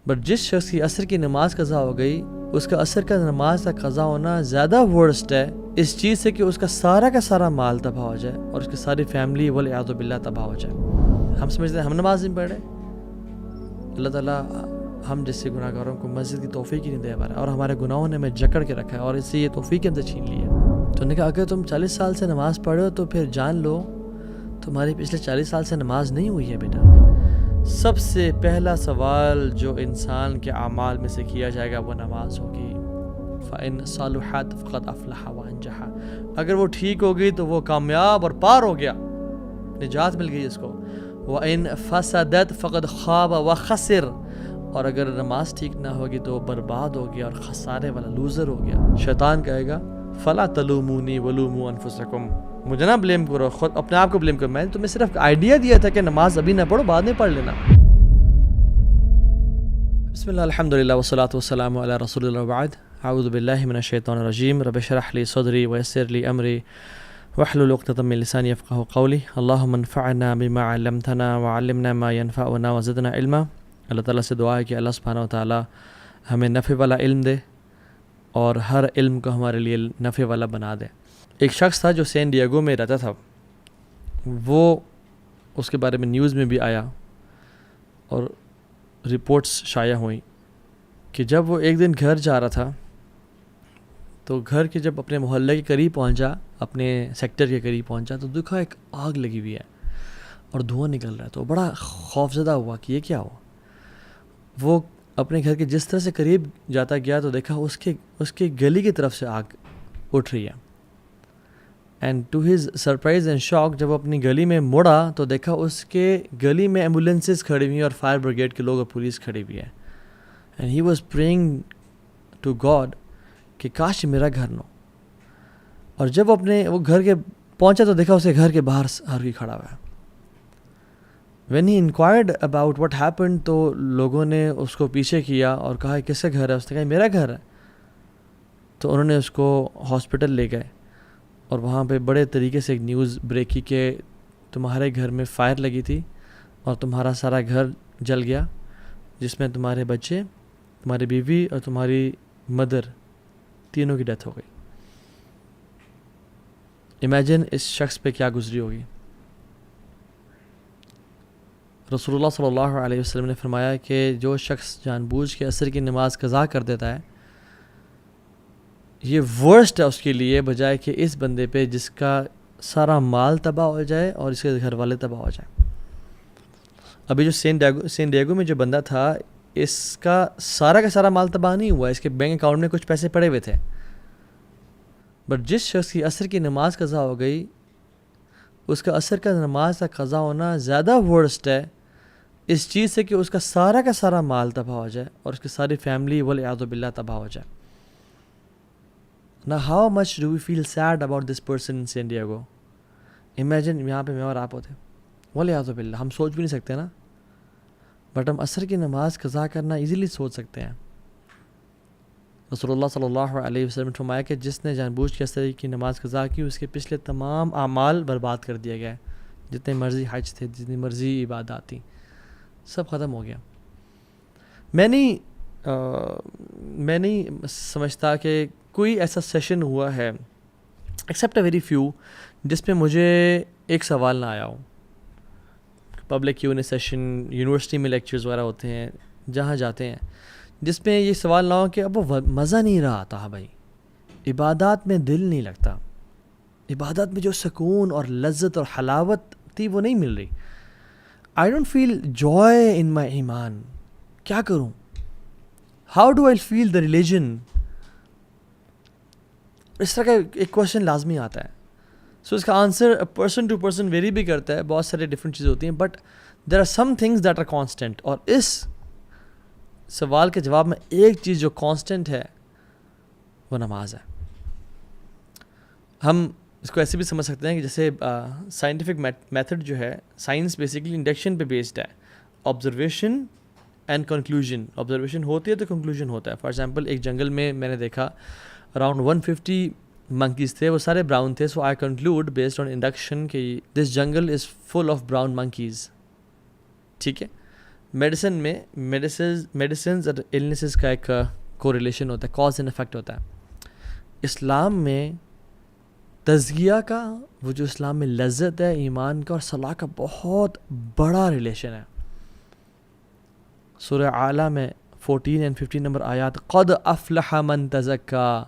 But جس شخص کی عصر کی نماز قضا ہو گئی اس کا عصر کا نماز کا قضا ہونا زیادہ ورسٹ ہے اس چیز سے کہ اس کا سارا مال تباہ ہو جائے اور اس کی ساری فیملی والعیاذ باللہ تباہ ہو جائے۔ ہم سمجھتے ہیں ہم نماز نہیں پڑھ رہے، اللہ تعالیٰ ہم جیسے گناہ گاروں کو مسجد کی توفیق ہی نہیں دے پا رہا، اور ہمارے گناہوں نے ہمیں جکڑ کے رکھا ہے اور اس سے یہ توفیق ہم سے چھین لی ہے۔ تو انہوں نے کہا اگر تم 40 سال سے نماز پڑھے ہو تو پھر جان لو تمہاری پچھلے 40 سال سے نماز نہیں ہوئی ہے بیٹا۔ سب سے پہلا سوال جو انسان کے اعمال میں سے کیا جائے گا وہ نماز ہوگی۔ فَإِن صَلُحَتْ فَقَدْ أَفْلَحَ وَأَنجَحَ، اگر وہ ٹھیک ہوگی تو وہ کامیاب اور پار ہو گیا، نجات مل گئی اس کو۔ وَإِن فَسَدَتْ فَقَدْ خَابَ وَخَسِرَ، اور اگر نماز ٹھیک نہ ہوگی تو وہ برباد ہو گیا اور خسارے والا لوزر ہو گیا۔ شیطان کہے گا فَلَا تَلُومُونِي وَلُومُوا أَنفُسَكُمْ، مجھے نہ بلیم کرو، خود اپنے آپ کو بلیم کرو، میں نے تمہیں صرف آئیڈیا دیا تھا کہ نماز ابھی نہ پڑھو، بعد میں پڑھ لینا۔ بسم اللہ الحمدللہ والصلاة والسلام علی رسول اللہ وبعد، اعوذ باللہ من الشیطان الرجیم، رب اشرح لی صدری ویسر لی امری واحلل عقدۃ من لسانی یفقہوا قولی، اللہم انفعنا بما علمتنا وعلمنا ما ينفعنا وزدنا علما۔ اللہ تعالیٰ سے دعا ہے کہ اللہ سبحانہ و تعالیٰ ہمیں نفع والا علم دے اور ہر علم کو ہمارے لیے نفع والا بنا دے۔ ایک شخص تھا جو سین ڈیگو میں رہتا تھا، وہ اس کے بارے میں نیوز میں بھی آیا اور رپورٹس شائع ہوئیں کہ جب وہ ایک دن گھر جا رہا تھا تو گھر کے جب اپنے محلے کے قریب پہنچا، اپنے سیکٹر کے قریب پہنچا تو دیکھا ایک آگ لگی ہوئی ہے اور دھواں نکل رہا ہے، تو بڑا خوفزدہ ہوا کہ یہ کیا ہوا۔ وہ اپنے گھر کے جس طرح سے قریب جاتا گیا تو دیکھا اس کے گلی کی طرف سے آگ اٹھ رہی ہے، and to his surprise and shock جب وہ اپنی گلی میں مڑا تو دیکھا اس کے گلی میں ایمبولینسز کھڑی ہوئی ہیں اور فائر بریگیڈ کے لوگ اور پولیس کھڑی ہوئی ہے، and he was praying to God کہ کاش میرا گھر نہ ہو۔ اور جب وہ گھر کے پہنچا تو دیکھا اسے گھر کے باہر ہر کوئی کھڑا ہوا ہے۔ When he enquired about what happened, تو لوگوں نے اس کو پیچھے کیا اور کہا کس کا گھر ہے، اس نے کہا میرا گھر ہے۔ تو انہوں نے اس کو ہاسپٹل لے گئے اور وہاں پہ بڑے طریقے سے ایک نیوز بریک کی کہ تمہارے گھر میں فائر لگی تھی اور تمہارا سارا گھر جل گیا، جس میں تمہارے بچے، تمہاری بیوی اور تمہاری مدر تینوں کی ڈیتھ ہو گئی۔ امیجن اس شخص پہ کیا گزری ہوگی۔ رسول اللہ صلی اللہ علیہ وسلم نے فرمایا کہ جو شخص جان بوجھ کے عصر کی نماز قضا کر دیتا ہے یہ ورسٹ ہے اس کے لیے، بجائے کہ اس بندے پہ جس کا سارا مال تباہ ہو جائے اور اس کے گھر والے تباہ ہو جائیں۔ ابھی جو سین ڈیگو میں جو بندہ تھا اس کا سارا مال تباہ نہیں ہوا، اس کے بینک اکاؤنٹ میں کچھ پیسے پڑے ہوئے تھے، بٹ جس شخص کی عصر کی نماز قضا ہو گئی اس کا عصر کا نماز کا قضا ہونا زیادہ ورسٹ ہے اس چیز سے کہ اس کا سارا مال تباہ ہو جائے اور اس کی ساری فیملی والعیاذ باللہ تباہ ہو جائے۔ Now how much do we feel sad about this person in San Diego? Imagine یہاں پہ میں اور آپ ہوتے، والعیاذ باللہ، ہم سوچ بھی نہیں سکتے نا، بٹ ہم عصر کی نماز قضا کرنا ایزیلی سوچ سکتے ہیں۔ رسول اللہ صلی اللہ علیہ وسلم نے فرمایا کہ جس نے جان بوجھ کے عصر کی نماز قضا کی اس کے پچھلے تمام اعمال برباد کر دیا گیا، جتنے مرضی حج تھے، جتنی مرضی عبادات تھیں، سب ختم ہو گیا۔ میں نہیں سمجھتا کہ کوئی ایسا سیشن ہوا ہے ایکسیپٹ اے ویری فیو جس پہ مجھے ایک سوال نہ آیا ہو۔ Public Q and A session, university میں لیکچرز وغیرہ ہوتے ہیں جہاں جاتے ہیں، جس میں یہ سوال نہ ہو کہ اب وہ مزہ نہیں رہا آتا بھائی، عبادات میں دل نہیں لگتا، عبادت میں جو سکون اور لذت اور حلاوت تھی وہ نہیں مل رہی۔ I don't feel joy in my ایمان، کیا کروں؟ How do I feel the religion؟ اس طرح کا ایک کوشچن لازمی آتا ہے۔ سو اس کا answer person to person vary بھی کرتا ہے، بہت سارے ڈفرینٹ چیزیں ہوتی ہیں، but there are some things that are constant, اور اس سوال کے جواب میں ایک چیز جو کانسٹنٹ ہے وہ نماز ہے۔ ہم اس کو ایسے بھی سمجھ سکتے ہیں کہ جیسے سائنٹیفک میتھڈ جو ہے، سائنس بیسیکلی انڈکشن پہ بیسڈ ہے، آبزرویشن اینڈ کنکلوژن، آبزرویشن ہوتی ہے تو کنکلوژن ہوتا ہے۔ فار ایگزامپل ایک جنگل میں میں نے دیکھا اراؤنڈ 150 monkeys تھے، وہ سارے براؤن تھے، so I conclude based on induction کہ this jungle is full of brown monkeys، ٹھیک ہے۔ میڈیسن میں میڈیسنز اور النیسز کا ایک کوریلیشن ہوتا ہے، کاز اینڈ افیکٹ ہوتا ہے۔ اسلام میں تزکیہ کا، وہ جو اسلام میں لذت ہے ایمان کا اور صلاح کا، بہت بڑا ریلیشن ہے۔ سورہ اعلیٰ میں 14 اور 15 نمبر آیات، قد افلح من تزکا،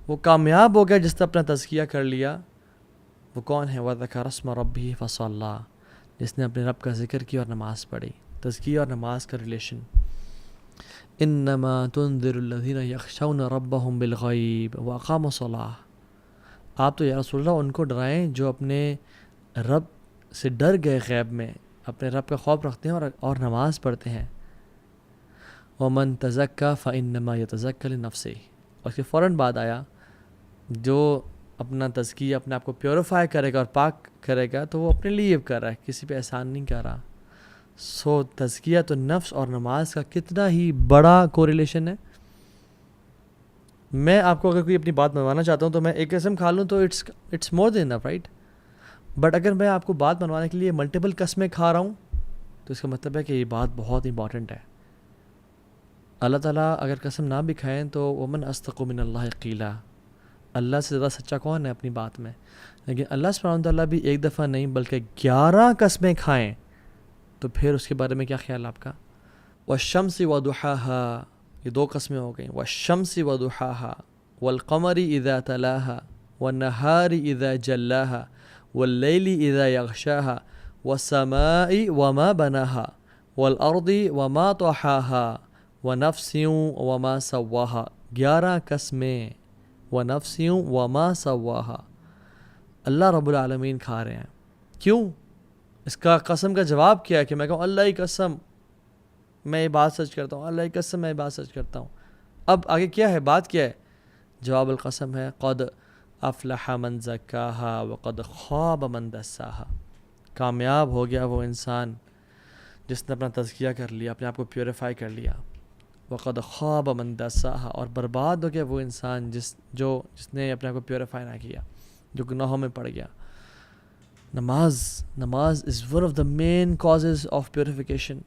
وہ کامیاب ہو گیا جس نے اپنا تزکیہ کر لیا۔ وہ کون ہے؟ وذکر اسم ربہ فصلی، جس نے اپنے رب کا ذکر کیا اور نماز پڑھی۔ تزکیہ اور نماز کا ریلیشن۔ انما تنذر الذین یخشون ربهم بالغیب واقاموا الصلاۃ، آپ تو یا رسول اللہ ان کو ڈرائیں جو اپنے رب سے ڈر گئے، غیب میں اپنے رب کا خوف رکھتے ہیں اور نماز پڑھتے ہیں۔ ومن تزکا فانما یتزکی لنفسہ، اور اس کے فوراً بعد آیا جو اپنا تزکیہ، اپنے آپ کو پیوریفائی کرے گا اور پاک کرے گا تو وہ اپنے لیے کر رہا ہے، کسی پہ احسان نہیں کر رہا۔ سو تزکیہ تو نفس اور نماز کا کتنا ہی بڑا کوریلیشن ہے۔ میں آپ کو اگر کوئی اپنی بات منوانا چاہتا ہوں تو میں ایک قسم کھا لوں تو it's more than enough, right? But اگر میں آپ کو بات منوانے کے لیے ملٹیپل قسمیں کھا رہا ہوں تو اس کا مطلب ہے کہ یہ بات بہت امپورٹنٹ ہے۔ اللہ تعالیٰ اگر قسم نہ بھی کھائیں تو ومن اصدق من اللہ قیلا، اللہ سے زیادہ سچا کون ہے اپنی بات میں؟ لیکن اللہ سبحانہ وتعالیٰ بھی ایک دفعہ نہیں بلکہ 11 قسمیں کھائیں تو پھر اس کے بارے میں کیا خیال آپ کا؟ والشمس وضحاها، یہ 2 قسمیں ہو گئیں، والشمس وضحاها والقمر اذا تلاها والنہار اذا جلاها واللیل اذا یغشاها والسماء وما بناها والارض وما طحاها ونفس وما سواها، 11 قسمیں، ونفس وما سواها۔ اللہ رب العالمین کھا رہے ہیں، کیوں؟ اس کا قسم کا جواب کیا ہے کہ میں کہوں اللہ کی قسم میں یہ بات سچ کرتا ہوں، اللہ کی قسم میں یہ بات سچ کرتا ہوں۔ اب آگے کیا ہے، بات کیا ہے؟ جواب القسم ہے قد افلح من زکاها وقد خاب من دساها، کامیاب ہو گیا وہ انسان جس نے اپنا تزکیہ کر لیا، اپنے آپ کو پیوریفائی کر لیا۔ وقد خاب من دساها، اور برباد ہو گیا وہ انسان جس نے اپنے آپ کو پیوریفائی نہ کیا، جو گناہوں میں پڑ گیا۔ نماز is one of the main causes of purification.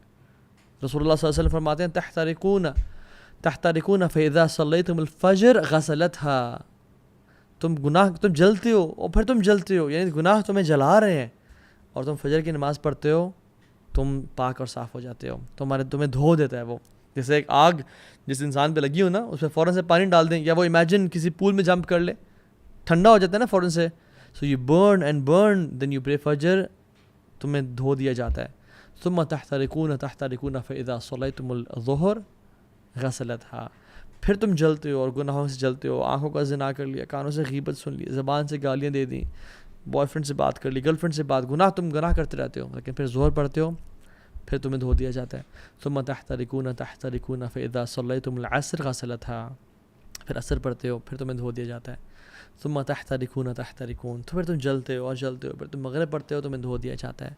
رسول اللہ صلی اللہ علیہ وسلم فرماتے ہیں تحترقون فاذا صلیتم الفجر غسلتها، تم جلتے ہو اور پھر تم جلتے ہو، یعنی گناہ تمہیں جلا رہے ہیں، اور تم فجر کی نماز پڑھتے ہو تم پاک اور صاف ہو جاتے ہو، تمہیں دھو دیتا ہے وہ۔ جیسے ایک آگ جس انسان پہ لگی ہو نا، اس پہ فوراً سے پانی ڈال دیں، یا وہ امیجن کسی پول میں جمپ کر لے، ٹھنڈا ہو جاتا ہے نا فوراً سے، so you burn and burn then you pray فجر، تمہیں دھو دیا جاتا ہے۔ ثم تحترقون فاذا صلیتم الظہر غسلتها، پھر تم جلتے ہو اور گناہوں سے جلتے ہو، آنکھوں کا زنا کر لیا، کانوں سے غیبت سن لی، زبان سے گالیاں دے دیں، بوائے فرینڈ سے بات کر لی، گرل فرینڈ سے بات، گناہ کرتے رہتے ہو، لیکن پھر ظہر پڑھتے ہو پھر تمہیں دھو دیا جاتا ہے۔ ثم تحترقون فاذا صلیتم العصر غسلتها، پھر عصر پڑھتے ہو پھر تمہیں دھو دیا جاتا ہے۔ ثم تحترقون تو پھر تم جلتے ہو اور جلتے ہو، پھر تم مغرب پڑھتے ہو تمہیں دھو دیا جاتا ہے،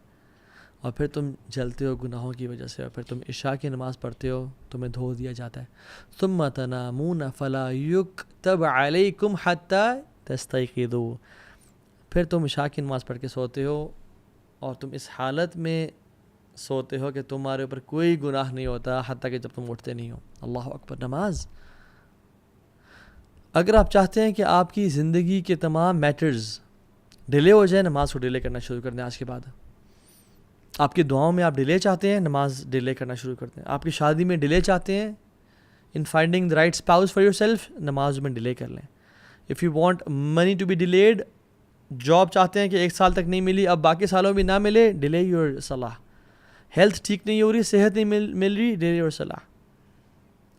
اور پھر تم جلتے ہو گناہوں کی وجہ سے، اور پھر تم عشاء کی نماز پڑھتے ہو تمہیں دھو دیا جاتا ہے۔ ثم تنامون فلا یکتب علیکم حتی تستیقظوا، پھر تم عشاء کی نماز پڑھ کے سوتے ہو اور تم اس حالت میں سوتے ہو کہ تمہارے اوپر کوئی گناہ نہیں ہوتا حتیٰ کہ جب تم اٹھتے نہیں ہو۔ اللہ اکبر۔ نماز، اگر آپ چاہتے ہیں کہ آپ کی زندگی کے تمام میٹرز ڈیلے ہو جائیں، نماز کو ڈیلے کرنا شروع کر دیں آج کے بعد۔ آپ کی دعاؤں میں آپ ڈیلے چاہتے ہیں، نماز ڈیلے کرنا شروع کر دیں۔ آپ کی شادی میں ڈیلے چاہتے ہیں، in finding the right spouse for yourself، نماز میں ڈیلے کر لیں۔ if you want money to be delayed، job چاہتے ہیں کہ 1 سال تک نہیں ملی، اب باقی سالوں بھی نہ ملے، ڈیلے یور صلاح۔ ہیلتھ ٹھیک نہیں ہو رہی، صحت نہیں مل رہی، ڈیلے یور صلاح۔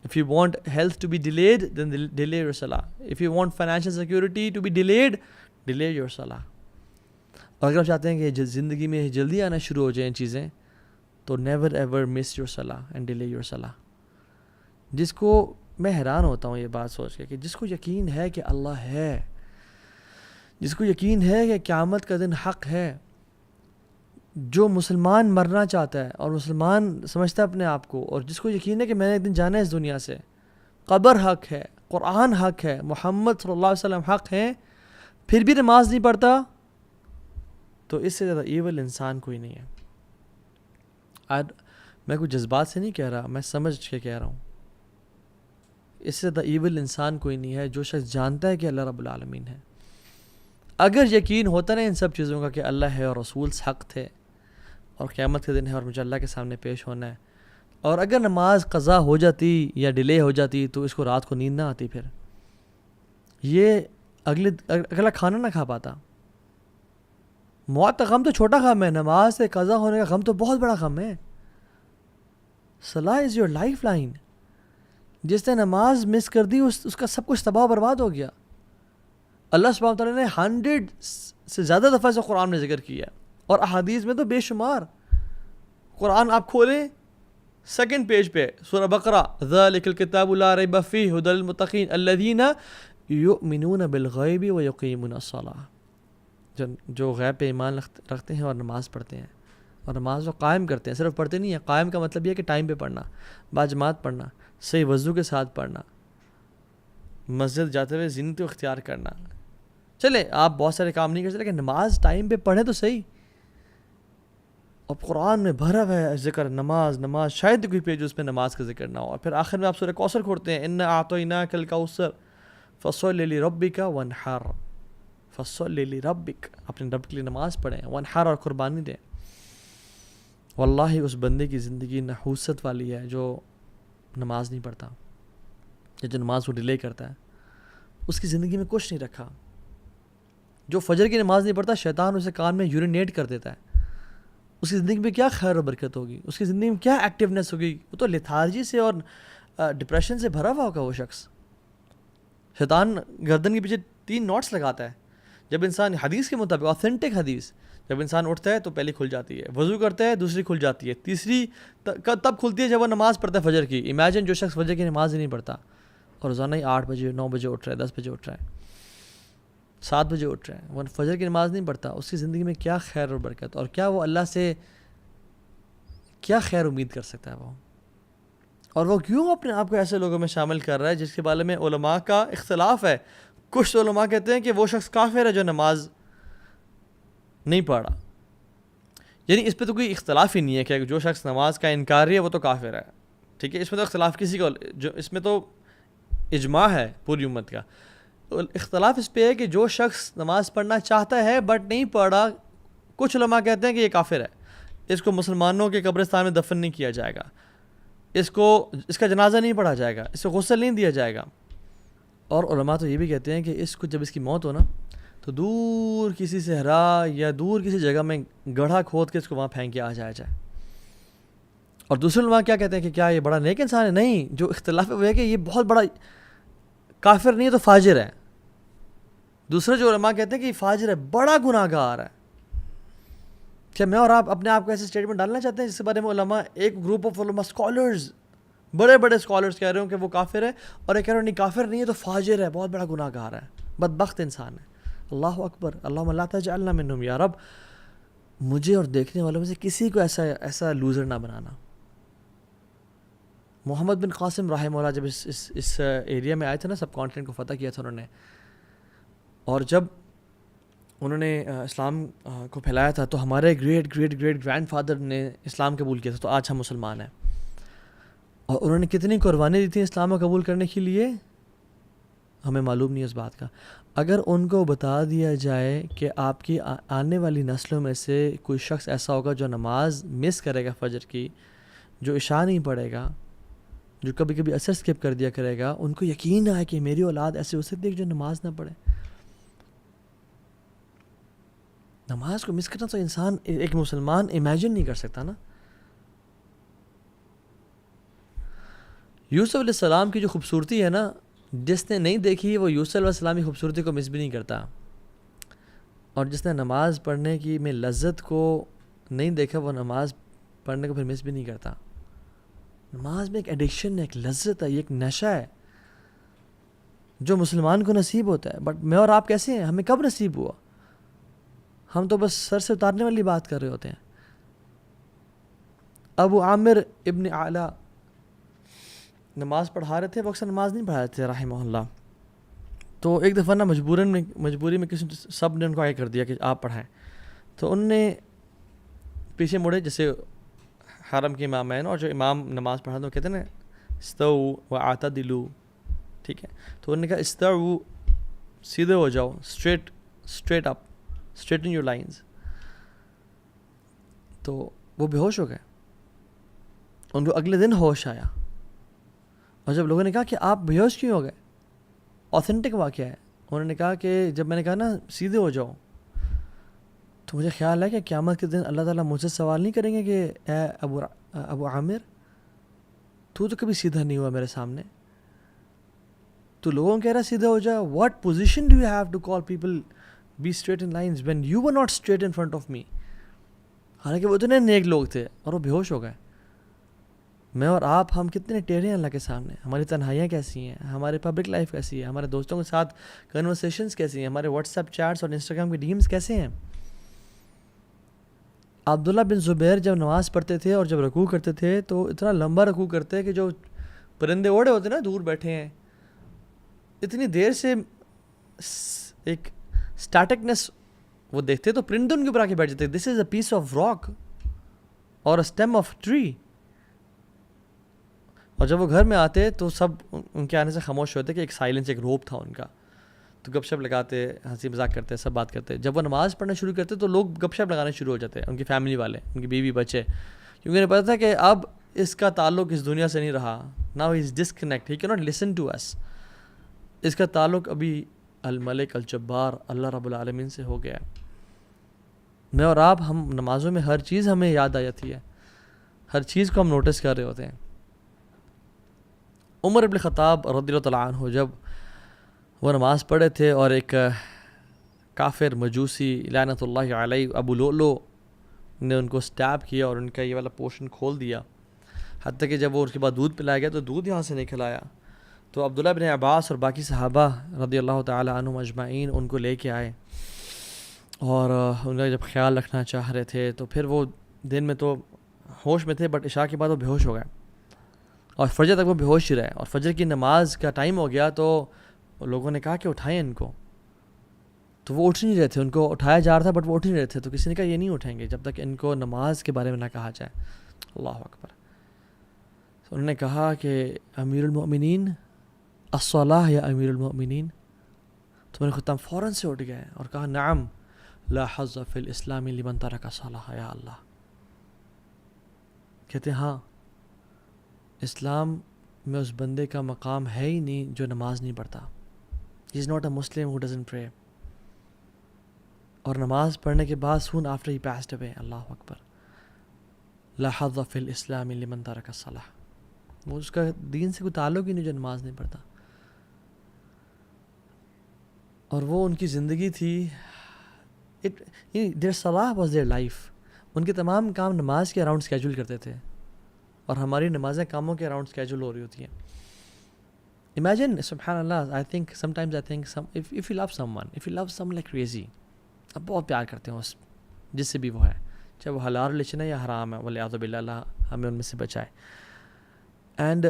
if you want health to be delayed then delay your salah. if you want financial security to be delayed، delay your salah۔ اور اگر آپ چاہتے ہیں کہ زندگی میں جلدی آنا شروع ہو جائیں چیزیں تو never ever miss your salah and delay your salah۔ جس کو میں حیران ہوتا ہوں یہ بات سوچ کے کہ جس کو یقین ہے کہ اللہ ہے، جس کو یقین ہے کہ قیامت کا دن حق ہے، جو مسلمان مرنا چاہتا ہے اور مسلمان سمجھتا ہے اپنے آپ کو، اور جس کو یقین ہے کہ میں نے ایک دن جانا ہے اس دنیا سے، قبر حق ہے، قرآن حق ہے، محمد صلی اللہ علیہ وسلم حق ہیں، پھر بھی نماز نہیں پڑھتا، تو اس سے زیادہ ایول انسان کوئی نہیں ہے۔ میں کوئی جذبات سے نہیں کہہ رہا، میں سمجھ کے کہہ رہا ہوں. اس سے زیادہ ایول انسان کوئی نہیں ہے جو شخص جانتا ہے کہ اللہ رب العالمین ہے. اگر یقین ہوتا نا ان سب چیزوں کا کہ اللہ ہے اور رسول حق تھے اور قیامت کے دن ہے اور مجھے اللہ کے سامنے پیش ہونا ہے، اور اگر نماز قضا ہو جاتی یا ڈیلے ہو جاتی تو اس کو رات کو نیند نہ آتی، پھر یہ اگلا کھانا نہ کھا پاتا. موت کا غم تو چھوٹا غم ہے، نماز سے قضا ہونے کا غم تو بہت بڑا غم ہے. صلاح از یور لائف لائن. جس نے نماز مس کر دی اس کا سب کچھ تباہ برباد ہو گیا. اللہ سبحانہ وتعالیٰ نے 100 سے زیادہ دفعہ سے قرآن میں ذکر کیا اور احادیث میں تو بے شمار. قرآن آپ کھولیں 2nd پیج پہ سورہ بقرہ، ذَلِكَ الْكِتَابُ لَا رَيْبَ فِيهِ هُدًى لِلْمُتَّقِينَ الَّذِينَ يُؤْمِنُونَ بِالْغَيْبِ وَيُقِيمُونَ الصَّلَاةَ. جو غیب پہ ایمان رکھتے ہیں اور نماز پڑھتے ہیں اور نماز کو قائم کرتے ہیں. صرف پڑھتے نہیں ہیں، قائم کا مطلب یہ ہے کہ ٹائم پہ پڑھنا، باجماعت پڑھنا، صحیح وضو کے ساتھ پڑھنا، مسجد جاتے ہوئے زینت اختیار کرنا. چلے آپ بہت سارے کام نہیں کر سکتے لیکن نماز ٹائم پہ پڑھیں تو صحیح. اب قرآن میں بھرا ہوا ہے ذکر نماز، شاید کوئی پیج اس میں نماز کا ذکر نہ ہو. اور پھر آخر میں آپ سورہ کوثر کھولتے ہیں، اِنَّا أَعْطَيْنَاكَ الْكَوْثَرَ فَصَلِّ لِرَبِّكَ وَانْحَرْ. فَصَلِّ لِرَبِّكَ، اپنے رب کے لیے نماز پڑھیں، وانحر اور قربانی دیں. واللہ اس بندے کی زندگی نحوست والی ہے جو نماز نہیں پڑھتا یا جو نماز کو ڈیلے کرتا ہے. اس کی زندگی میں کچھ نہیں رکھا. جو فجر کی نماز نہیں پڑھتا شیطان اسے کان میں یورینیٹ کر دیتا ہے. اس کی زندگی میں کیا خیر و برکت ہوگی، اس کی زندگی میں کیا ایکٹیونیس ہوگی. وہ تو لیتھارجی سے اور ڈپریشن سے بھرا ہوا ہوگا وہ شخص. شیطان گردن کے پیچھے 3 نوٹس لگاتا ہے. جب انسان حدیث کے مطابق آتھینٹک حدیث، جب انسان اٹھتا ہے تو پہلی کھل جاتی ہے، وضو کرتا ہے دوسری کھل جاتی ہے، تیسری تب کھلتی ہے جب وہ نماز پڑھتا ہے فجر کی. امیجن جو شخص فجر کی نماز ہی نہیں پڑھتا اور روزانہ ہی 8 بجے 9 بجے اٹھ رہا ہے، 10 بجے اٹھ رہا ہے، 7 بجے اٹھ رہا ہے، وہ فجر کی نماز نہیں پڑھتا. اس کی زندگی میں کیا خیر اور برکت، اور کیا وہ اللہ سے کیا خیر امید کر سکتا ہے وہ. اور وہ کیوں اپنے آپ کو ایسے لوگوں میں شامل کر رہا ہے جس کے بارے میں علماء کا اختلاف ہے. کچھ علماء کہتے ہیں کہ وہ شخص کافر ہے جو نماز نہیں پڑھا. یعنی اس پہ تو کوئی اختلاف ہی نہیں ہے کہ جو شخص نماز کا انکاری ہے وہ تو کافر ہے. ٹھیک ہے، اس میں تو اختلاف کسی کا، جو اس میں تو اجماع ہے پوری امت کا. اختلاف اس پہ ہے کہ جو شخص نماز پڑھنا چاہتا ہے بٹ نہیں پڑھا، کچھ علماء کہتے ہیں کہ یہ کافر ہے، اس کو مسلمانوں کے قبرستان میں دفن نہیں کیا جائے گا، اس کا جنازہ نہیں پڑھا جائے گا، اس کو غسل نہیں دیا جائے گا. اور علماء تو یہ بھی کہتے ہیں کہ اس کو جب اس کی موت ہو نا تو دور کسی صحرا یا دور کسی جگہ میں گڑھا کھود کے اس کو وہاں پھینک کے آ جائے. اور دوسرے علماء کیا کہتے ہیں کہ کیا یہ بڑا نیک انسان ہے؟ نہیں، جو اختلاف ہے وہ ہے کہ یہ بہت بڑا کافر نہیں ہے تو فاجر ہے. دوسرے جو علماء کہتے ہیں کہ یہ فاجر ہے، بڑا گناہ گار ہے. کیا میں اور آپ اپنے آپ کو ایسے اسٹیٹمنٹ ڈالنا چاہتے ہیں جس کے بارے میں علماء، ایک گروپ آف علماء اسکالرز، بڑے بڑے اسکالرز کہہ رہے ہوں کہ وہ کافر ہے، اور ایک کہہ رہے ہیں نہیں کافر نہیں ہے تو فاجر ہے، بہت بڑا گناہ گار ہے، بدبخت انسان ہے. اللہ اکبر، اللہم لا تجعلنا منہم. یا رب مجھے اور دیکھنے والوں میں سے کسی کو ایسا لوزر نہ بنانا. محمد بن قاسم رحمہ اللہ جب اس ایریا میں آئے تھے نا، سب کانٹیننٹ کو فتح کیا تھا انہوں نے، اور جب انہوں نے اسلام کو پھیلایا تھا تو ہمارے گریٹ گرینڈ فادر نے اسلام قبول کیا تھا، تو آج ہم مسلمان ہیں. اور انہوں نے کتنی قربانی دی تھی اسلام کو قبول کرنے کے لیے ہمیں معلوم نہیں اس بات کا. اگر ان کو بتا دیا جائے کہ آپ کی آنے والی نسلوں میں سے کوئی شخص ایسا ہوگا جو نماز مس کرے گا فجر کی، جو عشاء نہیں پڑھے گا، جو کبھی کبھی اثر سکپ کر دیا کرے گا، ان کو یقین آئے کہ میری اولاد ایسے ہو سکتی ہے جو نماز نہ پڑھے. نماز کو مس کرنا تو انسان، ایک مسلمان امیجن نہیں کر سکتا نا. یوسف علیہ السلام کی جو خوبصورتی ہے نا، جس نے نہیں دیکھی وہ یوسف علیہ السلام کی خوبصورتی کو مس بھی نہیں کرتا، اور جس نے نماز پڑھنے کی میں لذت کو نہیں دیکھا وہ نماز پڑھنے کو پھر مس بھی نہیں کرتا. نماز میں ایک ایڈکشن ہے، ایک لذت ہے، یہ ایک نشہ ہے جو مسلمان کو نصیب ہوتا ہے. بٹ میں اور آپ کیسے ہیں؟ ہمیں کب نصیب ہوا؟ ہم تو بس سر سے اتارنے والی بات کر رہے ہوتے ہیں. ابو عامر ابن اعلیٰ نماز پڑھا رہے تھے، وہ اکثر نماز نہیں پڑھا رہے تھے رحمہ اللہ. تو ایک دفعہ نا مجبوری میں کسی سب نے ان کو آگے کر دیا کہ آپ پڑھائیں. تو ان نے پیچھے مڑے، جیسے حرم کے امام ہیں اور جو امام نماز پڑھا تو کہتے ہیں نا استو واعتدلوا، ٹھیک ہے، تو انہوں نے کہا استو، سیدھے ہو جاؤ، straight up, straighten your lines. تو وہ بے ہوش ہو گئے. ان کو اگلے دن ہوش آیا، اور جب لوگوں نے کہا کہ آپ بے ہوش کیوں ہو گئے، اوتھینٹک واقعہ ہے، انہوں نے کہا کہ جب میں نے کہا نا سیدھے ہو جاؤ، تو مجھے خیال ہے کہ قیامت کے دن اللہ تعالیٰ مجھ سے سوال نہیں کریں گے کہ اے ابو عامر، تو کبھی سیدھا نہیں ہوا میرے سامنے، تو لوگوں کہہ رہا سیدھا ہو جا. What position do you have to call people be straight in lines when you were not straight in front of me. حالانکہ وہ اتنے نیک لوگ تھے اور وہ بے ہوش ہو گئے. میں اور آپ ہم کتنے ٹیڑھے ہیں اللہ کے سامنے. ہماری تنہائیاں کیسی ہیں، ہماری پبلک لائف کیسی ہے، ہمارے دوستوں کے ساتھ کنورسیشنز کیسی ہیں، ہمارے واٹس ایپ چیٹس اور انسٹاگرام کے ڈیمز کیسے ہیں. عبداللہ بن زبیر جب نماز پڑھتے تھے اور جب رکوع کرتے تھے تو اتنا لمبا رکوع کرتے کہ جو پرندے اوڑے ہوتے نا دور بیٹھے ہیں، اتنی دیر سے ایک اسٹیٹکنس وہ دیکھتے تو پرندے ان کے اوپر آ کے بیٹھ جاتے. دس از اے پیس آف راک اور اسٹیم آف ٹری. اور جب وہ گھر میں آتے تو سب ان کے آنے سے خاموش ہوتے کہ ایک سائلنس، ایک روپ تھا ان کا. تو گپ شپ لگاتے، ہنسی مذاق کرتے، سب بات کرتے. جب وہ نماز پڑھنا شروع کرتے تو لوگ گپ شپ لگانے شروع ہو جاتے، ان کی فیملی والے، ان کی بیوی بچے، کیونکہ انہیں پتا تھا کہ اب اس کا تعلق اس دنیا سے نہیں رہا. ناؤ ہی از ڈسکنیکٹ، ہی کی ناٹ لسن ٹو اس. اس کا تعلق ابھی الملک الجبار اللہ رب العالمین سے ہو گیا. میں اور آپ ہم نمازوں میں ہر چیز ہمیں یاد آ جاتی ہے، ہر چیز کو ہم نوٹس کر رہے ہوتے ہیں. عمر ابن خطاب رضی اللہ تعالیٰ عنہ جب وہ نماز پڑھے تھے اور ایک کافر مجوسی لعنت اللہ علیہ ابو لؤلؤ نے ان کو سٹیپ کیا اور ان کا یہ والا پورشن کھول دیا، حتیٰ کہ جب وہ اس کے بعد دودھ پلایا گیا تو دودھ یہاں سے نہیں کھلایا. تو عبداللہ بن عباس اور باقی صحابہ رضی اللہ تعالیٰ عنہم اجمعین ان کو لے کے آئے اور ان کا جب خیال رکھنا چاہ رہے تھے تو پھر وہ دن میں تو ہوش میں تھے، بٹ عشاء کے بعد وہ بے ہوش ہو گئے اور فجر تک وہ بے ہوش ہی رہے. اور فجر کی نماز کا ٹائم ہو گیا تو لوگوں نے کہا کہ اٹھائیں ان کو، تو وہ اٹھ نہیں رہے تھے. ان کو اٹھایا جا رہا تھا بٹ وہ اٹھ نہیں رہے تھے. تو کسی نے کہا یہ نہیں اٹھیں گے جب تک ان کو نماز کے بارے میں نہ کہا جائے. اللہ اکبر. تو انہوں نے کہا کہ امیر المؤمنین الصلاۃ یا امیر المؤمنین. تو میں نے خطاب فوراً سے اٹھ گئے اور کہا نعم لا حظ فی الاسلام لمن ترک الصلاۃ یا اللہ. کہتے ہیں ہاں، اسلام میں اس بندے کا مقام ہے ہی نہیں جو نماز نہیں پڑھتا. ہی is not a Muslim who doesn't پرے. اور نماز پڑھنے کے بعد سون آفٹر ہی پاسڈ اوے. اللہ اکبر. لا حظ فی الاسلام لمن ترک الصلاۃ. وہ اس کا دین سے کوئی تعلق ہی نہیں جو نماز نہیں پڑھتا. اور وہ ان کی زندگی تھی. دیر صلاح واز دیئر لائف. ان کے تمام کام نماز کے اراؤنڈ اسکیجول کرتے تھے اور ہماری نمازیں کاموں کے اراؤنڈ اسکیجول ہو رہی ہوتی ہیں. امیجن سبحان اللہ. I think sometimes I think if you love someone, if you love some like crazy, اب بہت پیار کرتے ہیں اس جس سے بھی وہ ہے، چاہے وہ حلال ریلیشن ہے یا حرام ہے، والعیاذ باللہ، اللہ ہمیں ان میں سے بچائے. And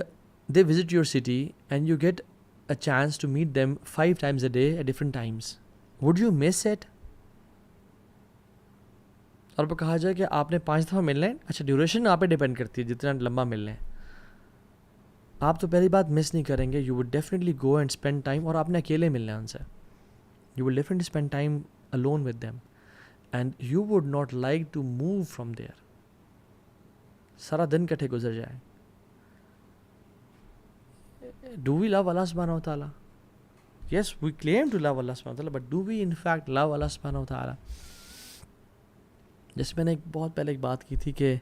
they visit your city and you get a chance to meet them 5 times a day at different times. Would you miss it? اور وہ کہا جائے کہ آپ نے 5 دفعہ ملنا ہے. اچھا ڈیوریشن آپ پہ ڈیپینڈ کرتی ہے جتنا لمبا ملنا ہے. آپ تو پہلی بات مس نہیں کریں گے. You would definitely go and spend time. اور آپ نے اکیلے ملنا ہے ان سے. You would definitely spend time alone with them and you would not like to move from there. سارا دن کٹھے گزر جائے. Do we love Allah subhanahu wa ta'ala? Yes, we claim to love Allah subhanahu wa ta'ala, but do we in fact love Allah subhanahu wa ta'ala? جیسے میں نے بہت پہلے ایک بات کی تھی کہ،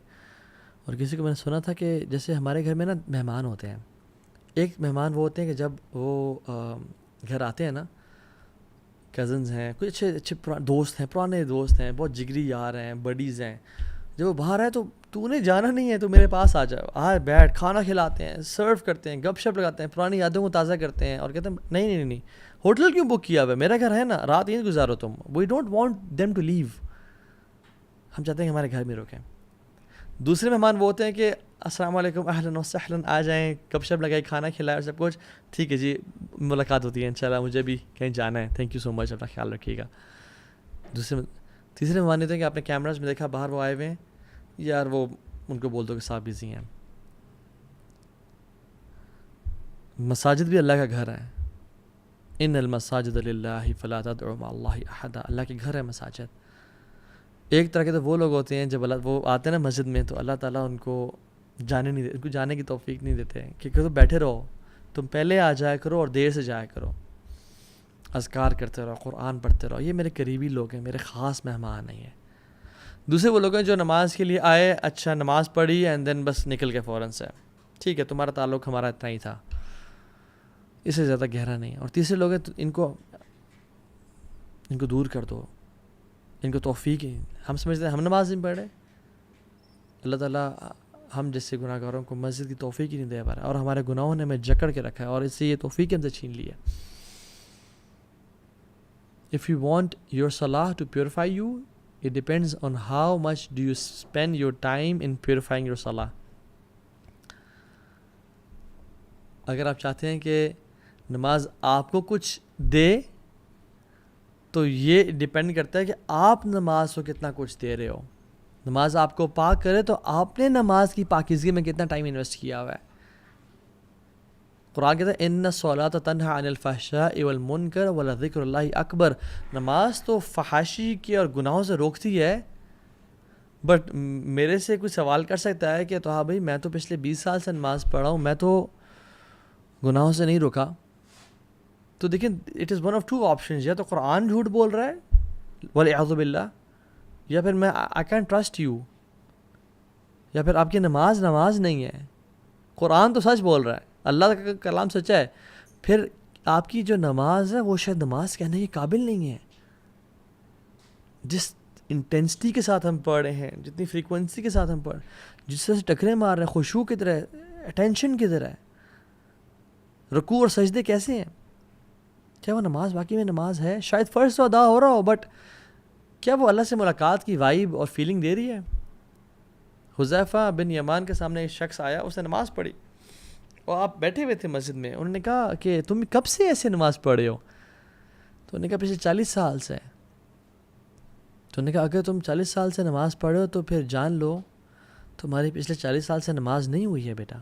اور کسی کو میں نے سنا تھا کہ جیسے ہمارے گھر میں نا مہمان ہوتے ہیں. ایک مہمان وہ ہوتے ہیں کہ جب وہ گھر آتے ہیں نا، کزنز ہیں، کچھ اچھے دوست ہیں، پرانے دوست ہیں، بہت جگری یار ہیں، بڈیز ہیں. جب وہ باہر آئے تو انہیں جانا نہیں ہے تو میرے پاس آ جاؤ، بیٹھ، کھانا کھلاتے ہیں، سرو کرتے ہیں، گپ شپ لگاتے ہیں، پرانی یادوں کو تازہ کرتے ہیں اور کہتے ہیں نہیں ہوٹل کیوں بک کیا ہوا ہے، میرا گھر ہے نا، رات یہیں گزارو تم. We don't want them to leave. ہم چاہتے ہیں کہ ہمارے گھر میں رکیں. دوسرے مہمان وہ ہوتے ہیں کہ السلام علیکم، اہلاً وسہلاً، آ جائیں، گپ شپ لگائے، کھانا کھلائے اور سب کچھ ٹھیک ہے جی، ملاقات ہوتی ہے انشاءاللہ، مجھے بھی کہیں جانا ہے، تھینک یو سو مچ، اپنا خیال رکھیے گا. تیسرے مہمان ہوتے ہیں کہ آپ نے کیمراز میں دیکھا باہر وہ آئے ہوئے ہیں، یار وہ ان کو بول دو کہ صاحب بزی ہیں. مساجد بھی اللہ کا گھر ہے. ان المساجد للہ فلا تدعوا مع اللہ احدا. اللہ کے گھر ہے مساجد. ایک طرح کے تو وہ لوگ ہوتے ہیں جب وہ آتے ہیں نا مسجد میں تو اللہ تعالیٰ ان کو ان کو جانے کی توفیق نہیں دیتے کہ تم بیٹھے رہو, تم پہلے آ جایا کرو اور دیر سے جایا کرو, اذکار کرتے رہو, قرآن پڑھتے رہو. یہ میرے قریبی لوگ ہیں, میرے خاص مہمان نہیں ہیں. دوسرے وہ لوگ ہیں جو نماز کے لیے آئے, اچھا نماز پڑھی اینڈ دین بس نکل کے فوراً سے, ٹھیک ہے تمہارا تعلق ہمارا اتنا ہی تھا, اس سے زیادہ گہرا نہیں. اور تیسرے لوگ ہیں ان کو دور کر دو, ان کو توفیق ہے. ہم سمجھتے ہیں ہم نماز نہیں پڑھ رہے, اللہ تعالیٰ ہم جیسے گناہ گاروں کو مسجد کی توفیق ہی نہیں دے پا رہا, اور ہمارے گناہوں نے ہمیں جکڑ کے رکھا ہے اور اس سے یہ توفیق ہم سے چھین لی ہے. If you want your salah to purify you, it depends on how much do you spend your time in purifying your salah. اگر آپ چاہتے ہیں کہ نماز آپ کو کچھ دے تو یہ ڈیپینڈ کرتا ہے کہ آپ نماز کو کتنا کچھ دے رہے ہو. نماز آپ کو پاک کرے تو آپ نے نماز کی پاکیزگی میں کتنا ٹائم انویسٹ کیا ہوا ہے. قرآن کہتا ہے ان الصلاۃ تنہی عن الفحشاء والمنکر ولذکر اللہ اکبر. نماز تو فحاشی کی اور گناہوں سے روکتی ہے, بٹ میرے سے کوئی سوال کر سکتا ہے کہ تو ہاں بھائی میں تو پچھلے 20 سال سے نماز پڑھا ہوں, میں تو گناہوں سے نہیں روکا. تو دیکھیں it is one of two options, یا تو قرآن جھوٹ بول رہا ہے والعیاذ باللہ, یا پھر میں آئی کین ٹرسٹ یو, یا پھر آپ کی نماز نہیں ہے. قرآن تو سچ بول رہا ہے, اللہ کا کلام سچا ہے, پھر آپ کی جو نماز ہے وہ شاید نماز کہنے کے قابل نہیں ہے. جس انٹینسٹی کے ساتھ ہم پڑھ رہے ہیں, جتنی فریکوینسی کے ساتھ ہم پڑھ, جس طرح سے ٹکرے مار رہے ہیں, خشوع کی طرح, اٹینشن کی طرح, رکوع اور سجدے کیسے ہیں, کیا وہ نماز واقعی میں نماز ہے؟ شاید فرض تو ادا ہو رہا ہو, بٹ کیا وہ اللہ سے ملاقات کی وائب اور فیلنگ دے رہی ہے؟ حذیفہ بن یمان کے سامنے ایک شخص آیا, اس نے نماز پڑھی اور آپ بیٹھے ہوئے تھے مسجد میں. انہوں نے کہا کہ تم کب سے ایسے نماز پڑھ رہے ہو؟ تو انہوں نے کہا پچھلے 40 سال سے. تو انہوں نے کہا اگر تم 40 سال سے نماز پڑھ رہے ہو تو پھر جان لو تمہاری پچھلے 40 سال سے نماز نہیں ہوئی ہے بیٹا.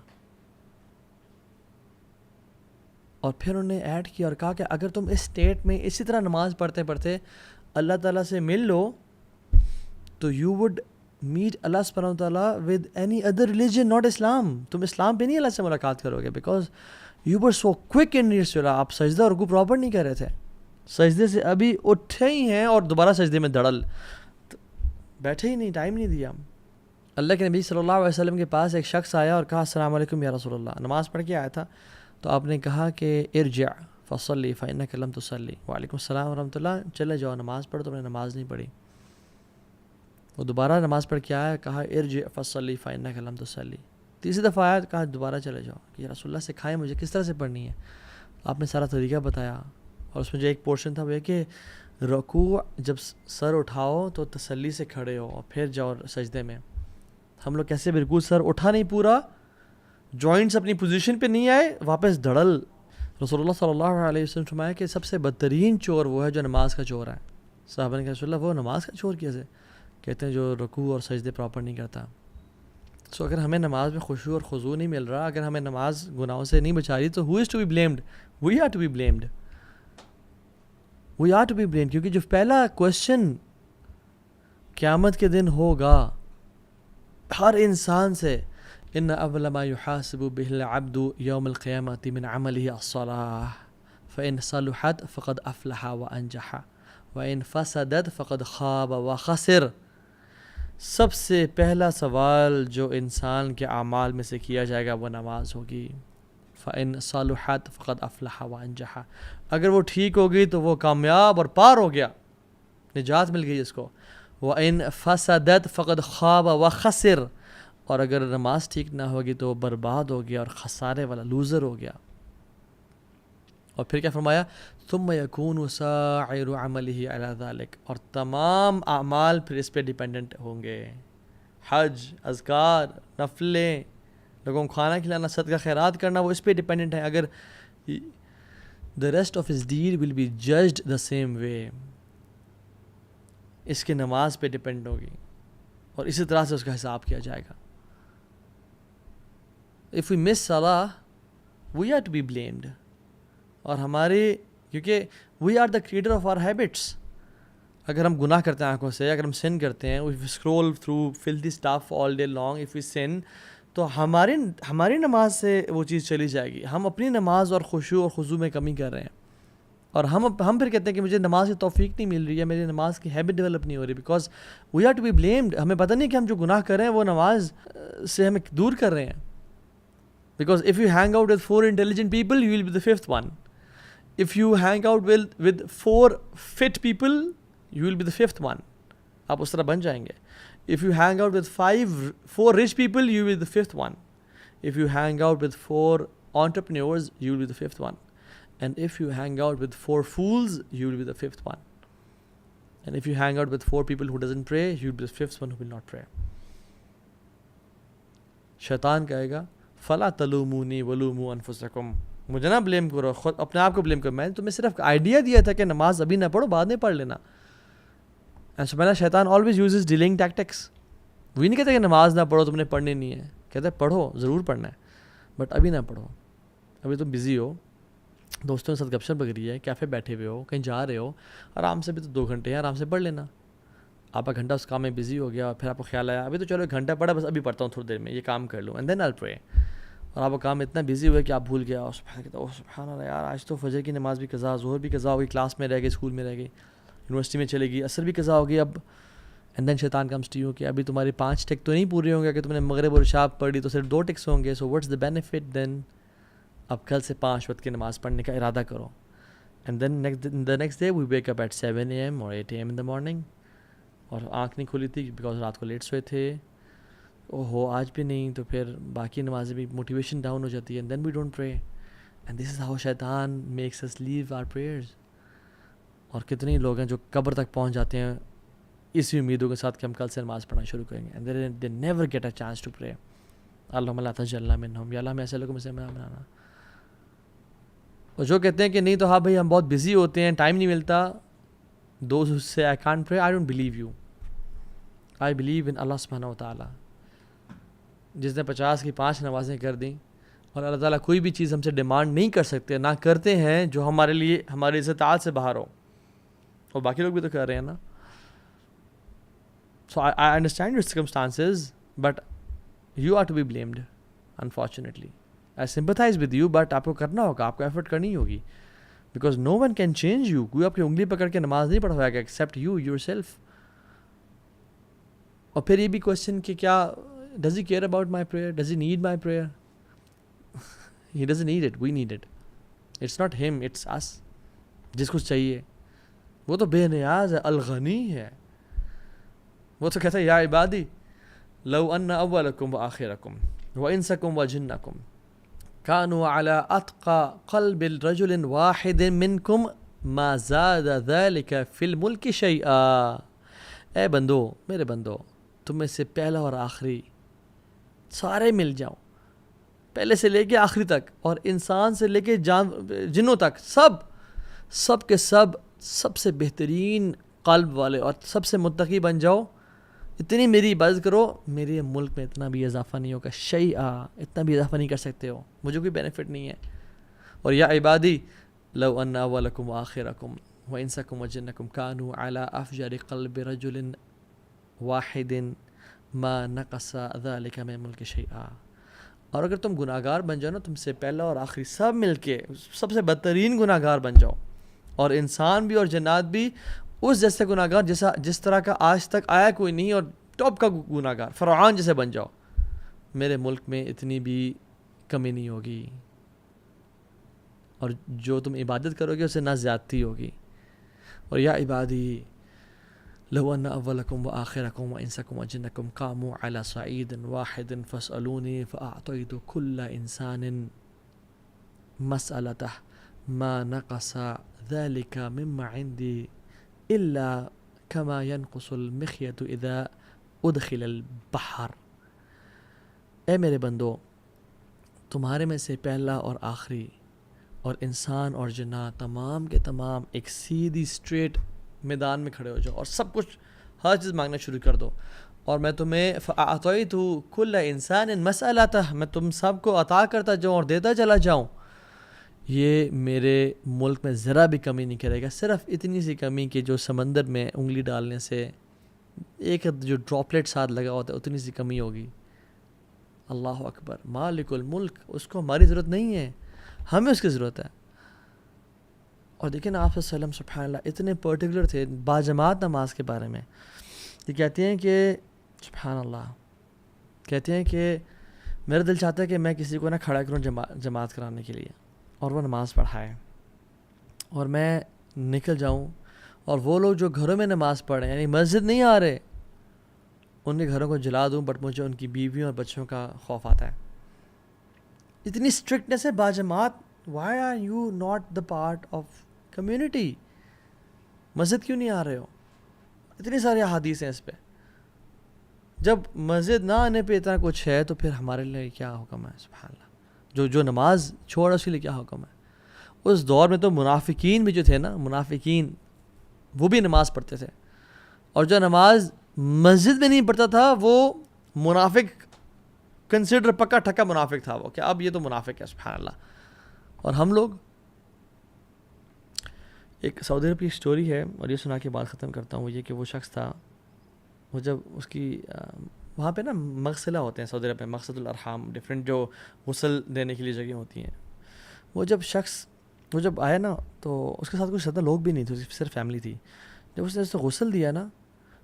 اور پھر انہوں نے ایڈ کیا اور کہا کہ اگر تم اس اسٹیٹ میں اسی طرح نماز پڑھتے پڑھتے اللہ تعالیٰ سے مل لو تو یو وڈ میٹ اللہ سبحانہ و تعالیٰ with any other religion not Islam. تم اسلام پہ نہیں اللہ سے ملاقات کرو گے, because you were so quick in your صلاح. آپ سجدہ اور رکوع پراپر نہیں کر رہے تھے, سجدے سے ابھی اٹھے ہی ہیں اور دوبارہ سجدے میں دڑل, بیٹھے ہی نہیں, ٹائم نہیں دیا. اللہ کے نبی صلی اللہ علیہ وسلم کے پاس ایک شخص آیا اور کہا السلام علیکم یا رسول اللہ. نماز پڑھ کے آیا تھا, تو آپ نے کہا کہ ارجع فصلی فإنک لم تصلی. وعلیکم السلام ورحمۃ اللہ, چلے جاؤ نماز پڑھو, تم نے نماز نہیں پڑھی. وہ دوبارہ نماز پڑھ کے آیا, کہا ارجع فصلی فإنک لم تصلی. تیسری دفعہ آیا, کہا دوبارہ چلے جاؤ کہ رسول اللہ سکھائے مجھے کس طرح سے پڑھنی ہے. آپ نے سارا طریقہ بتایا, اور اس میں جو ایک پورشن تھا وہ یہ کہ رکوع جب سر اٹھاؤ تو تسلی سے کھڑے ہو اور پھر جاؤ سجدے میں. ہم لوگ کیسے بالکل سر اٹھا نہیں پورا, جوائنٹس اپنی پوزیشن پہ نہیں آئے, واپس دھڑل. رسول اللہ صلی اللہ علیہ وسلم فرمایا کہ سب سے بدترین چور وہ ہے جو نماز کا چور ہے. صحابہ نے کہا رسول اللہ وہ نماز کا چور کیسے؟ کہتے ہیں جو رکوع اور سجدے پراپر نہیں کرتا. سو اگر ہمیں نماز میں خشوع اور خضوع نہیں مل رہا, اگر ہمیں نماز گناہوں سے نہیں بچا رہی, تو who is to be blamed? We are to be blamed. We are to be blamed, کیونکہ جو پہلا کوشچن قیامت کے دن ہوگا ہر انسان سے, ان اول ما يحاسب به العبد يوم القيامة من عمله الصلاة فإن صلحت فقد أفلح وأنجح وإن فسدت فقد خاب وخسر. سب سے پہلا سوال جو انسان کے اعمال میں سے کیا جائے گا وہ نماز ہوگی. فإن صلحت فقد أفلح وأنجح. اگر وہ ٹھیک ہوگی تو وہ کامیاب اور پار ہو گیا, نجات مل گئی اس کو. وإن فسدت فقد خاب وخسر. اور اگر نماز ٹھیک نہ ہوگی تو وہ برباد ہو گیا اور خسارے والا لوزر ہو گیا. اور پھر کیا فرمایا, ثم يكون سائر عمله على ذلك. اور تمام اعمال پھر اس پہ ڈیپینڈنٹ ہوں گے. حج, اذکار, نفلیں, لوگوں کو کھانا کھلانا, صدقہ خیرات کرنا, وہ اس پہ ڈیپینڈنٹ ہے. اگر the rest of his deed will be judged the same way. اس کی نماز پہ ڈیپینڈ ہوگی اور اسی طرح سے اس کا حساب کیا جائے گا. if we miss salah, we are to be blamed. اور ہمارے کیونکہ we are the creator of our habits. اگر ہم گناہ کرتے ہیں آنکھوں سے، اگر ہم sin کرتے ہیں, if we scroll through filthy stuff all day long, if we sin, تو ہماری نماز سے وہ چیز چلی جائے گی. ہم اپنی نماز اور خشوع اور خضوع میں کمی کر رہے ہیں، اور ہم پھر کہتے ہیں کہ مجھے نماز کی توفیق نہیں مل رہی ہے، میری نماز کی ہیبٹ ڈیولپ نہیں ہو رہی، because we are to be blamed. ہمیں پتہ نہیں کہ ہم جو گناہ کر رہے ہیں وہ نماز سے ہمیں دور کر رہے ہیں. Because if you hang out with 4 intelligent people, you will be the 5th one. If you hang out with 4 fit people, you will be the 5th one. آپ اس طرح بن جائیں گے. If you hang out with 4 rich people, you will be the 5th one. If you hang out with 4 entrepreneurs, you will be the 5th one. And if you hang out with 4 fools, you will be the 5th one. And if you hang out with 4 people who doesn't pray, you will be the 5th one who will not pray. شیطان کہے گا فَلَا تَلُومُونِي وَلُومُوا أَنفُسَكُمْ، مجھے نہ blame کرو، خود اپنے آپ کو بلیم کرو. میں نے تمہیں صرف آئیڈیا دیا تھا کہ نماز ابھی نہ پڑھو، بعد میں پڑھ لینا. اینڈ سبحان شیطان آلویز یوزز ڈیلنگ ٹیکٹکس. وہی نہیں کہتے کہ نماز نہ پڑھو، تم نے پڑھنی نہیں ہے. کہتے ہیں پڑھو، ضرور پڑھنا ہے، بٹ ابھی نہ پڑھو، ابھی تم بزی ہو، دوستوں کے ساتھ گپ شپ لگ رہی ہے، کیفے بیٹھے ہوئے ہو، کہیں جا رہے ہو، آرام سے بھی تو 2 گھنٹے ہیں، آرام سے پڑھ لینا. آپ کا گھنٹہ اس کام میں بزی ہو گیا، پھر آپ کو خیال آیا ابھی تو چلو 1 گھنٹہ پڑھا، بس ابھی پڑھتا ہوں تھوڑی دیر میں، یہ کام کر لوں، اینڈ دین آئی پرے. اور آپ کا کام اتنا بزی ہوئے کہ آپ بھول گیا، اور سبحان اللہ یار آج تو فجر کی نماز بھی قضا، ظہر بھی قضا ہو گئی، کلاس میں رہ گئی، اسکول میں رہ گئی، یونیورسٹی میں چلے گئی، عصر بھی قضا ہو گئی. اب اینڈ دین شیطان کمز ٹو یو کہ ابھی تمہاری 5 ٹک تو نہیں پورے ہوں گے کہ تم نے مغرب اور عشاء پڑھی تو صرف 2 ٹکس ہوں گے. سو واٹس دا بینیفٹ دین؟ اب کل سے 5 وقت کی نماز پڑھنے کا ارادہ کرو. And then the next day we wake up at 7 AM or 8 AM in the morning, اور آنکھ نہیں کھلی تھی بیکاز رات کو لیٹ سوئے تھے. اوہو آج بھی نہیں، تو پھر باقی نمازیں بھی موٹیویشن ڈاؤن ہو جاتی ہے. And then we don't pray, and this is how شیطان makes us leave our prayers. اور کتنے لوگ ہیں جو قبر تک پہنچ جاتے ہیں اسی امیدوں کے ساتھ کہ ہم کل سے نماز پڑھنا شروع کریں گے، and they never get a chance to pray. اللہم لا تجعلنا منہم، یا اللہ ہمیں ایسے لوگوں میں سے بنانا. اور جو کہتے ہیں کہ نہیں تو ہاں بھائی ہم بہت بزی ہوتے ہیں، ٹائم نہیں ملتا، those who say I can't pray, I don't believe you. I believe in Allah subhanahu wa ta'ala. جس نے 50 کی 5 نمازیں کر دیں، اور اللہ تعالیٰ کوئی بھی چیز ہم سے ڈیمانڈ نہیں کر سکتے، نہ کرتے ہیں جو ہمارے لیے ہماری استطاعت سے باہر ہو، اور باقی لوگ بھی تو کر رہے ہیں نا. So I understand your circumstances, but you are to be blamed, unfortunately. I sympathize with you, but آپ کو کرنا ہوگا، آپ کو ایفرٹ کرنی ہوگی، because no one can change you. کوئی آپ کی انگلی پکڑ کے نماز نہیں پڑھوائے گا except you yourself. اور پھر یہ بھی کوشچن کہ کیا does he care about my prayer? Does he need my prayer? He doesn't need it, we need it. It's not him, it's us. جس کو چاہیے وہ تو بے نیاز ہے، الغنی ہے. وہ تو کہتا ہے یا عبادی لو ان اولکم وآخرکم وانسکم وجنکم كانوا على اتقى قلب رجل واحد منکم ما زاد ذلك في الملک شیئا. اے بندو، میرے بندو، تم میں سے پہلا اور آخری سارے مل جاؤ، پہلے سے لے کے آخری تک، اور انسان سے لے کے جنوں تک، سب کے سب سے بہترین قلب والے اور سب سے متقی بن جاؤ. اتنی میری عبادت کرو، میرے ملک میں اتنا بھی اضافہ نہیں ہوگا، شیئا، اتنا بھی اضافہ نہیں کر سکتے ہو، مجھے کوئی بینیفٹ نہیں ہے. اور یا عبادی لو ان اولکم وآخرکم وانسکم وجنکم كانوا على افجر قلب رجل واحد ما نقص ذلك من ملک شیئا. اور اگر تم گناہ گار بن جاؤ نا، تم سے پہلا اور آخری سب مل کے سب سے بدترین گناہ گار بن جاؤ، اور انسان بھی اور جنات بھی اس جیسے گناہ گار جس طرح کا آج تک آیا کوئی نہیں، اور ٹاپ کا گناہ گار فرعون جیسے بن جاؤ، میرے ملک میں اتنی بھی کمی نہیں ہوگی، اور جو تم عبادت کرو گے اسے نہ زیادتی ہوگی. اور یا عبادی لو ان اولکم وآخرکم وانسکم وجنکم قاموا على صعید واحد فاسألونی فاعطیت کل انسان مسألته ما نقص ذلك مما عندي الا كما ينقص المخيط اذا ادخل البحر. اے میرے بندو، تمہارے میں سے پہلا اور آخری اور انسان اور جنات تمام کے تمام ایک سیدھی اسٹریٹ میدان میں کھڑے ہو جاؤ، اور سب کچھ ہر چیز مانگنا شروع کر دو، اور میں تمہیں فَأَعْطَيْتُ كُلَّ إِنسَانٍ مَسْأَلَتَهُ، میں تم سب کو عطا کرتا جاؤں اور دیتا چلا جاؤں. یہ میرے ملک میں ذرا بھی کمی نہیں کرے گا، صرف اتنی سی کمی کہ جو سمندر میں انگلی ڈالنے سے ایک جو ڈراپلیٹ ساتھ لگا ہوتا ہے اتنی سی کمی ہوگی. اللہ اکبر. مالک الملک، اس کو ہماری ضرورت نہیں ہے، ہمیں اس کی ضرورت ہے. اور دیکھیں نا آپ صلی اللہ علیہ وسلم سبحان اللہ اتنے پرٹیکولر تھے باجماعت نماز کے بارے میں. یہ کہتے ہیں کہ سبحان اللہ، کہتے ہیں کہ میرا دل چاہتا ہے کہ میں کسی کو نہ کھڑا کروں جماعت کرانے کے لیے اور وہ نماز پڑھائے، اور میں نکل جاؤں، اور وہ لوگ جو گھروں میں نماز پڑھ رہے ہیں یعنی مسجد نہیں آ رہے، ان کے گھروں کو جلا دوں، بٹ مجھے ان کی بیویوں اور بچوں کا خوف آتا ہے. اتنی اسٹرکٹنس ہے باجماعت. Why are you not the part of community? مسجد کیوں نہیں آ رہے ہو؟ اتنی ساری احادیث ہیں اس پہ. جب مسجد نہ آنے پہ اتنا کچھ ہے تو پھر ہمارے لیے کیا حکم ہے؟ سبحان اللہ. جو نماز چھوڑا اس کے لیے کیا حکم ہے؟ اس دور میں تو منافقین بھی جو تھے نا، منافقین وہ بھی نماز پڑھتے تھے، اور جو نماز مسجد میں نہیں پڑھتا تھا وہ منافق کنسیڈر، پکا ٹھکا منافق تھا وہ، کہ اب یہ تو منافق ہے. سبحان اللہ. اور ہم لوگ، ایک سعودی عرب کی سٹوری ہے اور یہ سنا کے بعد ختم کرتا ہوں. وہ یہ کہ وہ شخص تھا، وہ جب اس کی وہاں پہ نا مغسلہ ہوتے ہیں سعودی عرب میں، مقصد الارحام، ڈفرینٹ جو غسل دینے کے لیے جگہیں ہوتی ہیں. وہ جب آیا نا تو اس کے ساتھ کچھ زیادہ لوگ بھی نہیں تھے، صرف فیملی تھی. جب اس نے اسے غسل دیا نا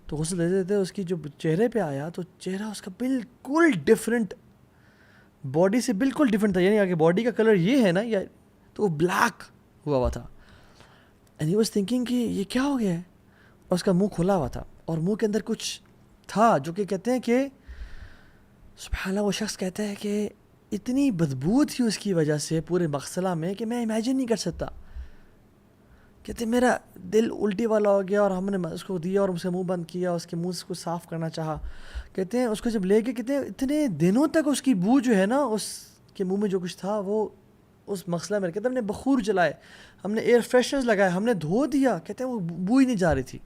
تو غسل دیتے دیتے اس کی جو چہرے پہ آیا تو چہرہ اس کا بالکل ڈفرینٹ، باڈی سے بالکل ڈفرینٹ تھا. یعنی اگر باڈی کا کلر یہ ہے نا، یا تو وہ بلیک ہوا تھا. اینڈ ہی واز تھنکنگ کہ یہ کیا ہو گیا ہے. اور اس کا منہ کھلا ہوا تھا اور منہ کے اندر کچھ تھا جو کہ کہتے ہیں کہ سبحان اللہ، وہ شخص کہتا ہے کہ اتنی بدبو تھی اس کی وجہ سے پورے مغسلہ میں کہ میں امیجن نہیں کر سکتا. کہتے ہیں میرا دل الٹی والا ہو گیا، اور ہم نے اس کو دیا اور اس سے منہ بند کیا، اس کے منہ سے کچھ صاف کرنا چاہا. کہتے ہیں اس کو جب لے کے، کہتے ہیں اتنے دنوں تک اس کی بو جو ہے نا، اس کے منہ میں جو کچھ تھا وہ اس مغسلہ میں، کہتے ہیں ہم نے بخور جلائے، ہم نے ایئر فریشنرز لگائے، ہم نے دھو دیا، کہتے ہیں وہ بو ہی نہیں جا رہی تھی.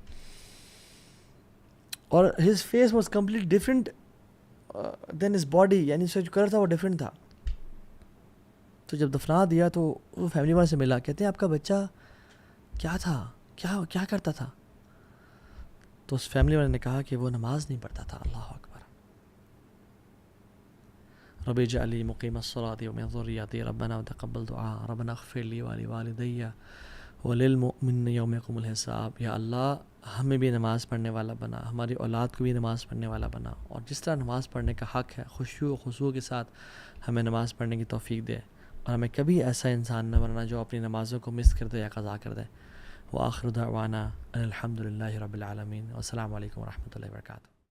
اور his face was complete different than his body, یعنی اس کا جو کلر تھا وہ ڈفرینٹ تھا. تو جب دفنا دیا تو وہ فیملی والے سے ملا، کہتے ہیں آپ کا بچہ کیا تھا، کیا کرتا تھا؟ تو اس فیملی والے نے کہا کہ وہ نماز نہیں پڑھتا تھا. اللہ اکبر. رب اجعل لی مقیم الصلاۃ ومن ذریتی ربنا وتقبل دعاء ربنا اغفر لی ولوالدی وللمؤمنین یوم یقوم الحساب. یا اللہ ہمیں بھی نماز پڑھنے والا بنا، ہماری اولاد کو بھی نماز پڑھنے والا بنا، اور جس طرح نماز پڑھنے کا حق ہے خشوع و خضوع کے ساتھ ہمیں نماز پڑھنے کی توفیق دے، اور ہمیں کبھی ایسا انسان نہ بننا جو اپنی نمازوں کو مس کر دے یا قضا کر دے. وآخر دعوانا ان الحمد للہ رب العالمین. والسلام علیکم ورحمۃ اللہ وبرکاتہ.